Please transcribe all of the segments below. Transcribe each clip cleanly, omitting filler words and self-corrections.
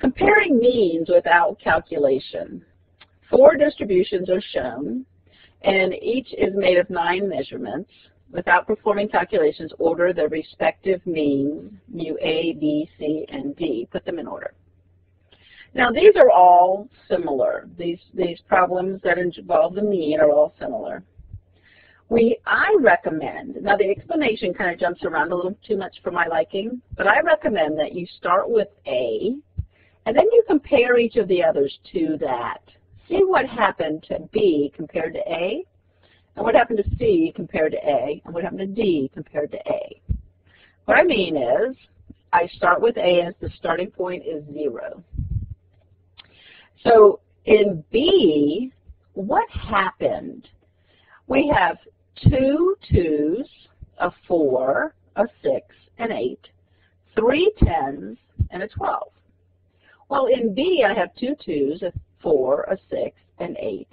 Comparing means without calculation. 4 distributions are shown, and each is made of 9 measurements. Without performing calculations, order the respective means, mu A, B, C, and D. Put them in order. Now, these are all similar. These problems that involve the mean are all similar. I recommend, now the explanation kind of jumps around a little too much for my liking, but I recommend that you start with A, and then you compare each of the others to that. See what happened to B compared to A, and what happened to C compared to A, and what happened to D compared to A. What I mean is, I start with A as the starting point is 0. So in B, what happened? We have 2 2s, a 4, a 6, an 8, 3 10s, and a 12. Well, in B, I have 2 2s, a 4, a 6, and 8.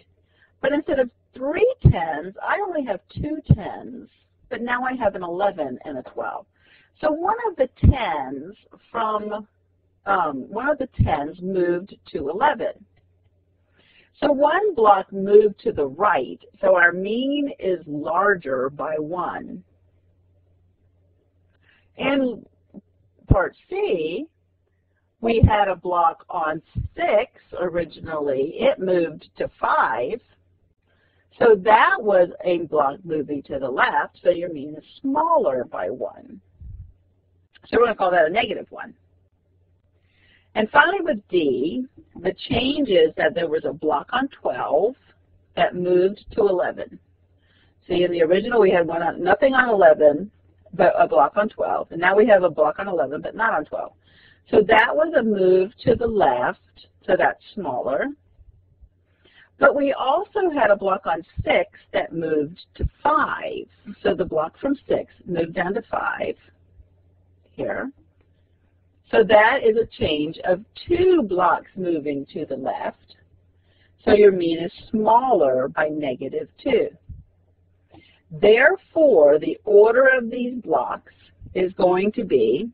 But instead of 3 10s, I only have 2 10s, but now I have an 11 and a 12. So one of the 10s moved to 11. So one block moved to the right, so our mean is larger by 1. In part C, we had a block on 6 originally. It moved to 5. So that was a block moving to the left, so your mean is smaller by 1. So we're going to call that a negative 1. And finally with D, the change is that there was a block on 12 that moved to 11. See, in the original we had nothing on 11, but a block on 12. And now we have a block on 11, but not on 12. So that was a move to the left, so that's smaller. But we also had a block on 6 that moved to 5. So the block from 6 moved down to 5 here. So that is a change of 2 blocks moving to the left. So your mean is smaller by negative 2. Therefore, the order of these blocks is going to be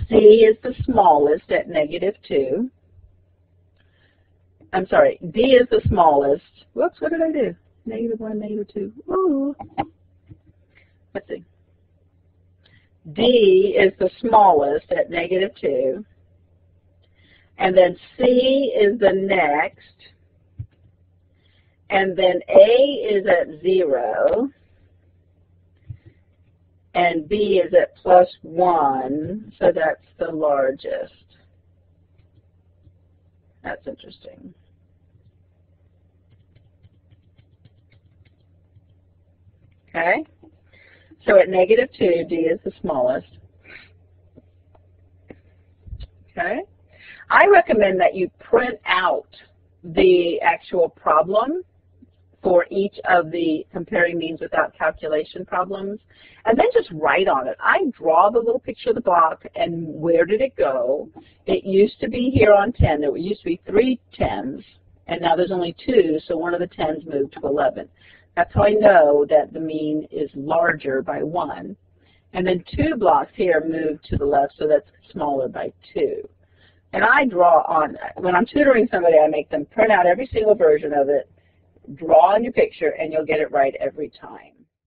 C is the smallest at negative 2. I'm sorry, D is the smallest. Whoops, what did I do? Negative 1, negative 2. Ooh. Let's see. D is the smallest at negative 2. And then C is the next. And then A is at 0. And B is at +1, so that's the largest. That's interesting. Okay? So at negative 2, D is the smallest. Okay? I recommend that you print out the actual problem for each of the comparing means without calculation problems, and then just write on it. I draw the little picture of the block and where did it go. It used to be here on 10. There used to be 3 10s, and now there's only 2, so one of the 10s moved to 11. That's how I know that the mean is larger by 1. And then 2 blocks here moved to the left, so that's smaller by 2. And I draw on, when I'm tutoring somebody, I make them print out every single version of it, draw on your picture, and you'll get it right every time.